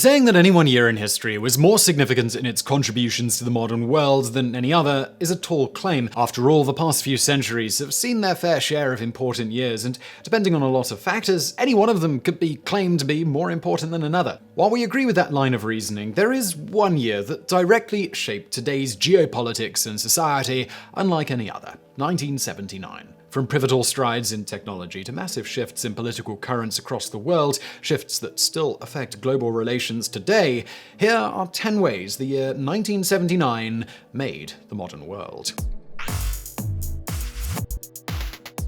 Saying that any one year in history was more significant in its contributions to the modern world than any other is a tall claim. After all, the past few centuries have seen their fair share of important years, and depending on a lot of factors, any one of them could be claimed to be more important than another. While we agree with that line of reasoning, there is one year that directly shaped today's geopolitics and society unlike any other: 1979. From pivotal strides in technology to massive shifts in political currents across the world, shifts that still affect global relations today, here are 10 ways the year 1979 made the modern world.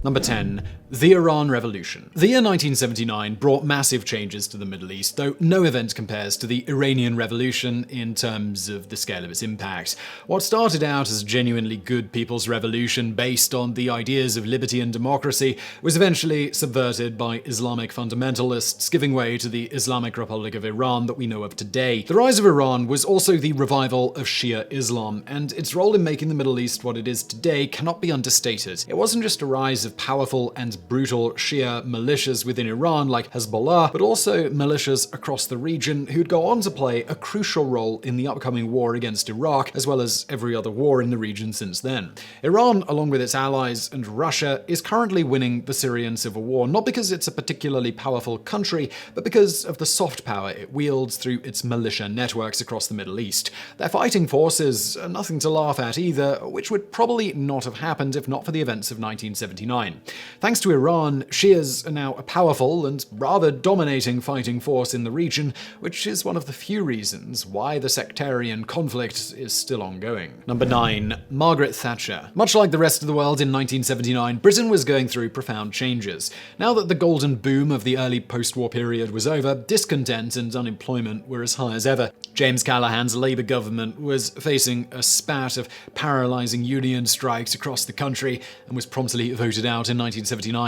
Number 10. The Iran Revolution. The year 1979 brought massive changes to the Middle East, though no event compares to the Iranian Revolution in terms of the scale of its impact. What started out as a genuinely good people's revolution based on the ideas of liberty and democracy was eventually subverted by Islamic fundamentalists, giving way to the Islamic Republic of Iran that we know of today. The rise of Iran was also the revival of Shia Islam, and its role in making the Middle East what it is today cannot be understated. It wasn't just a rise of powerful and brutal Shia militias within Iran like Hezbollah, but also militias across the region who'd go on to play a crucial role in the upcoming war against Iraq, as well as every other war in the region since then. Iran, along with its allies and Russia, is currently winning the Syrian civil war, not because it's a particularly powerful country, but because of the soft power it wields through its militia networks across the Middle East. Their fighting forces are nothing to laugh at either, which would probably not have happened if not for the events of 1979. Thanks to Iran, Shias are now a powerful and rather dominating fighting force in the region, which is one of the few reasons why the sectarian conflict is still ongoing. Number 9. Margaret Thatcher. Much like the rest of the world in 1979, Britain was going through profound changes. Now that the golden boom of the early post-war period was over, discontent and unemployment were as high as ever. James Callaghan's Labour government was facing a spat of paralysing union strikes across the country and was promptly voted out in 1979.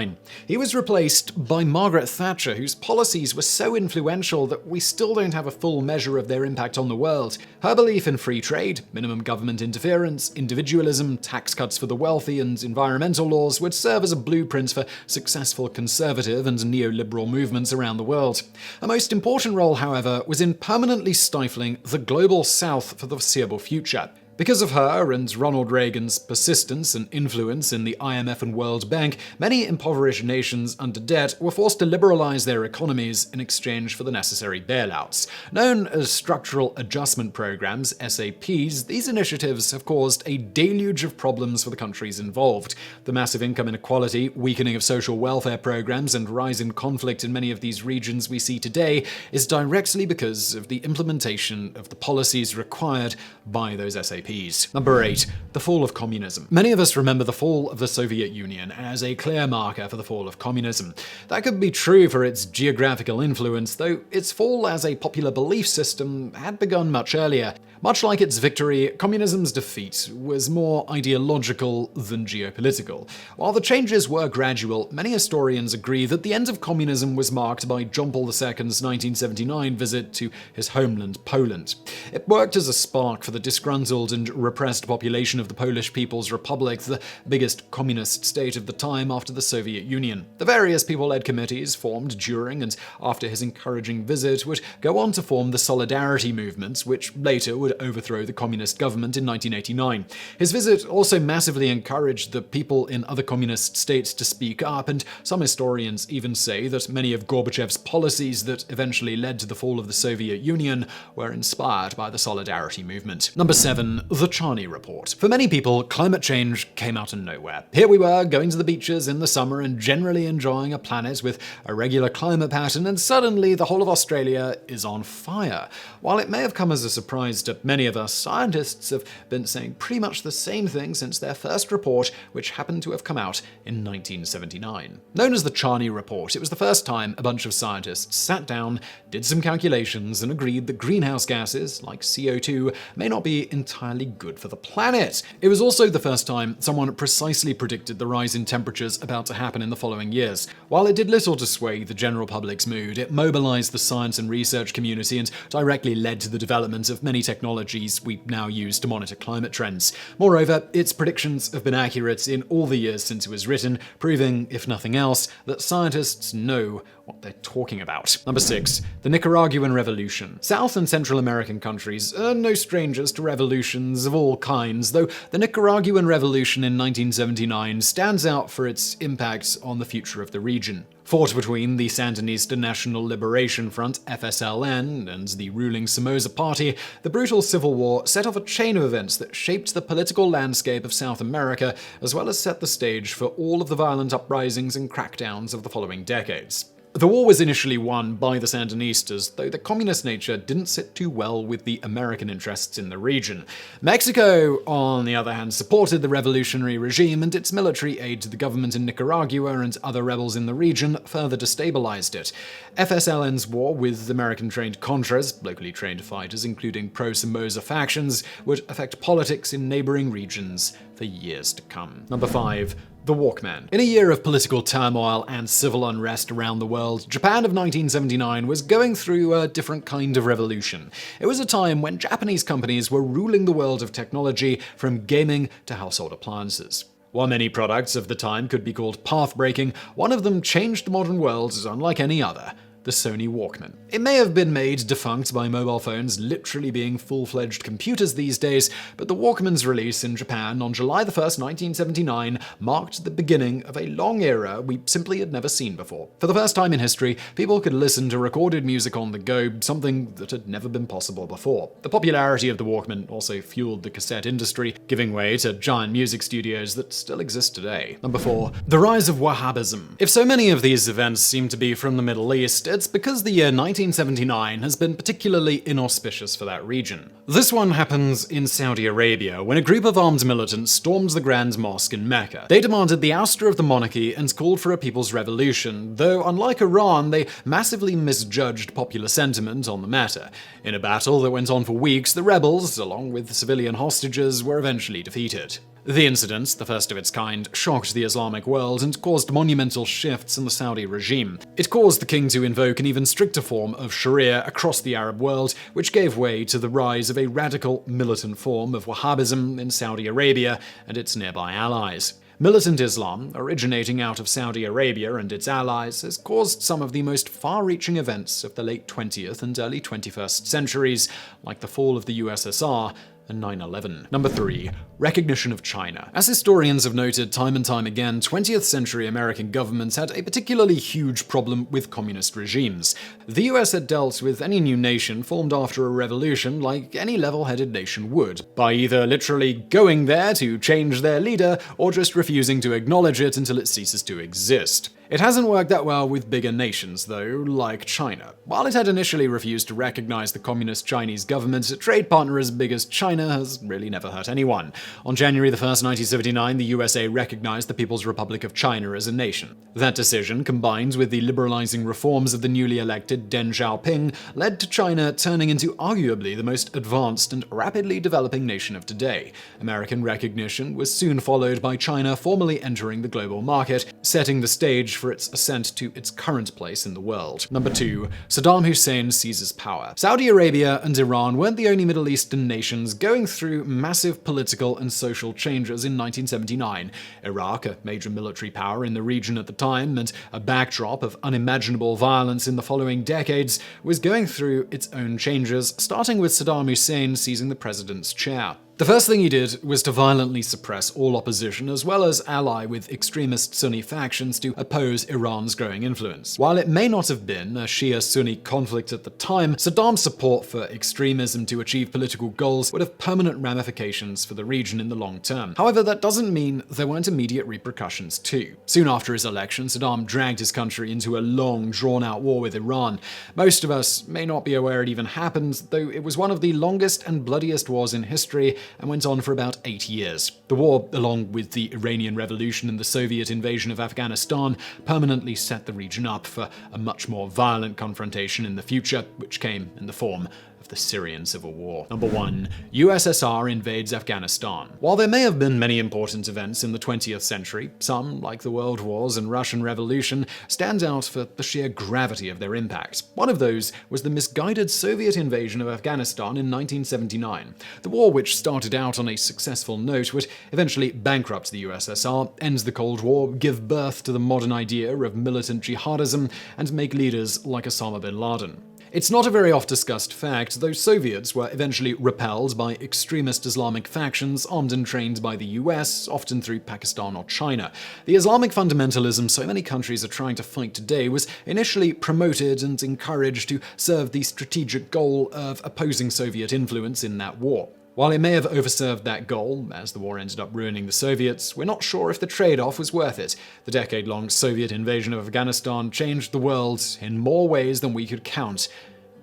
He was replaced by Margaret Thatcher, whose policies were so influential that we still don't have a full measure of their impact on the world. Her belief in free trade, minimum government interference, individualism, tax cuts for the wealthy, and environmental laws would serve as a blueprint for successful conservative and neoliberal movements around the world. Her most important role, however, was in permanently stifling the global south for the foreseeable future. Because of her and Ronald Reagan's persistence and influence in the IMF and World Bank, many impoverished nations under debt were forced to liberalize their economies in exchange for the necessary bailouts. Known as Structural Adjustment Programs, SAPs, these initiatives have caused a deluge of problems for the countries involved. The massive income inequality, weakening of social welfare programs, and rise in conflict in many of these regions we see today is directly because of the implementation of the policies required by those SAPs. Number 8. The Fall of Communism. Many of us remember the fall of the Soviet Union as a clear marker for the fall of communism. That could be true for its geographical influence, though its fall as a popular belief system had begun much earlier. Much like its victory, communism's defeat was more ideological than geopolitical. While the changes were gradual, many historians agree that the end of communism was marked by John Paul II's 1979 visit to his homeland, Poland. It worked as a spark for the disgruntled and repressed population of the Polish People's Republic, the biggest communist state of the time after the Soviet Union. The various people-led committees formed during and after his encouraging visit would go on to form the Solidarity Movement, which later would overthrow the communist government in 1989. His visit also massively encouraged the people in other communist states to speak up, and some historians even say that many of Gorbachev's policies that eventually led to the fall of the Soviet Union were inspired by the Solidarity Movement. Number 7. The Charney Report. For many people, climate change came out of nowhere. Here we were, going to the beaches in the summer and generally enjoying a planet with a regular climate pattern, and suddenly the whole of Australia is on fire. While it may have come as a surprise to many of us, scientists have been saying pretty much the same thing since their first report, which happened to have come out in 1979. Known as the Charney Report, it was the first time a bunch of scientists sat down, did some calculations, and agreed that greenhouse gases, like CO2, may not be entirely good for the planet. It was also the first time someone precisely predicted the rise in temperatures about to happen in the following years. While it did little to sway the general public's mood, it mobilized the science and research community and directly led to the development of many technologies technologies we now use to monitor climate trends. Moreover, its predictions have been accurate in all the years since it was written, proving, if nothing else, that scientists know what they're talking about. Number 6. The Nicaraguan Revolution. South and Central American countries are no strangers to revolutions of all kinds, though the Nicaraguan Revolution in 1979 stands out for its impact on the future of the region. Fought between the Sandinista National Liberation Front (FSLN) and the ruling Somoza Party, the brutal civil war set off a chain of events that shaped the political landscape of South America, as well as set the stage for all of the violent uprisings and crackdowns of the following decades. The war was initially won by the Sandinistas, though the communist nature didn't sit too well with the American interests in the region. Mexico, on the other hand, supported the revolutionary regime, and its military aid to the government in Nicaragua and other rebels in the region further destabilized it. FSLN's war with American-trained Contras, locally trained fighters including pro-Somoza factions, would affect politics in neighboring regions for years to come. Number 5. The Walkman. In a year of political turmoil and civil unrest around the world, Japan of 1979 was going through a different kind of revolution. It was a time when Japanese companies were ruling the world of technology, from gaming to household appliances. While many products of the time could be called path-breaking, one of them changed the modern world as unlike any other: the Sony Walkman. It may have been made defunct by mobile phones literally being full-fledged computers these days, but the Walkman's release in Japan on July 1st, 1979 marked the beginning of a long era we simply had never seen before. For the first time in history, people could listen to recorded music on the go, something that had never been possible before. The popularity of the Walkman also fueled the cassette industry, giving way to giant music studios that still exist today. Number 4. The Rise of Wahhabism. If so many of these events seem to be from the Middle East, it's because the year 1979 has been particularly inauspicious for that region. This one happens in Saudi Arabia, when a group of armed militants stormed the Grand Mosque in Mecca. They demanded the ouster of the monarchy and called for a people's revolution, though unlike Iran, they massively misjudged popular sentiment on the matter. In a battle that went on for weeks, the rebels, along with civilian hostages, were eventually defeated. The incident, the first of its kind, shocked the Islamic world and caused monumental shifts in the Saudi regime. It caused the king to invoke an even stricter form of Sharia across the Arab world, which gave way to the rise of a radical, militant form of Wahhabism in Saudi Arabia and its nearby allies. Militant Islam, originating out of Saudi Arabia and its allies, has caused some of the most far-reaching events of the late 20th and early 21st centuries, like the fall of the USSR and 9/11. Number 3. Recognition of China. As historians have noted time and time again, 20th century American governments had a particularly huge problem with communist regimes. The US had dealt with any new nation formed after a revolution like any level-headed nation would, by either literally going there to change their leader or just refusing to acknowledge it until it ceases to exist. It hasn't worked that well with bigger nations, though, like China. While it had initially refused to recognize the communist Chinese government, a trade partner as big as China has really never hurt anyone. On January 1st, 1979, the USA recognized the People's Republic of China as a nation. That decision, combined with the liberalizing reforms of the newly elected Deng Xiaoping, led to China turning into arguably the most advanced and rapidly developing nation of today. American recognition was soon followed by China formally entering the global market, setting the stage for its ascent to its current place in the world. Number 2. Saddam Hussein seizes power. Saudi Arabia and Iran weren't the only Middle Eastern nations going through massive political and social changes in 1979. Iraq, a major military power in the region at the time, and a backdrop of unimaginable violence in the following decades, was going through its own changes, starting with Saddam Hussein seizing the president's chair. The first thing he did was to violently suppress all opposition, as well as ally with extremist Sunni factions to oppose Iran's growing influence. While it may not have been a Shia-Sunni conflict at the time, Saddam's support for extremism to achieve political goals would have permanent ramifications for the region in the long term. However, that doesn't mean there weren't immediate repercussions too. Soon after his election, Saddam dragged his country into a long, drawn-out war with Iran. Most of us may not be aware it even happened, though it was one of the longest and bloodiest wars in history, and went on for about 8 years. The war, along with the Iranian Revolution and the Soviet invasion of Afghanistan, permanently set the region up for a much more violent confrontation in the future, which came in the form of the Syrian Civil War. Number 1. USSR invades Afghanistan. While there may have been many important events in the 20th century, some, like the World Wars and Russian Revolution, stand out for the sheer gravity of their impact. One of those was the misguided Soviet invasion of Afghanistan in 1979. The war, which started out on a successful note, would eventually bankrupt the USSR, end the Cold War, give birth to the modern idea of militant jihadism, and make leaders like Osama bin Laden. It's not a very oft-discussed fact, though Soviets were eventually repelled by extremist Islamic factions armed and trained by the US, often through Pakistan or China. The Islamic fundamentalism so many countries are trying to fight today was initially promoted and encouraged to serve the strategic goal of opposing Soviet influence in that war. While it may have overserved that goal, as the war ended up ruining the Soviets, we're not sure if the trade-off was worth it. The decade-long Soviet invasion of Afghanistan changed the world in more ways than we could count,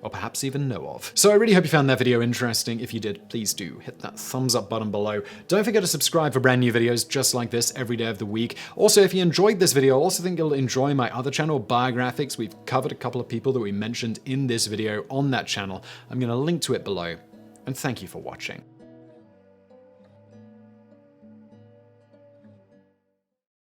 or perhaps even know of. So I really hope you found that video interesting. If you did, please do hit that thumbs up button below. Don't forget to subscribe for brand new videos just like this every day of the week. Also, if you enjoyed this video, I also think you'll enjoy my other channel, Biographics. We've covered a couple of people that we mentioned in this video on that channel. I'm going to link to it below. And thank you for watching.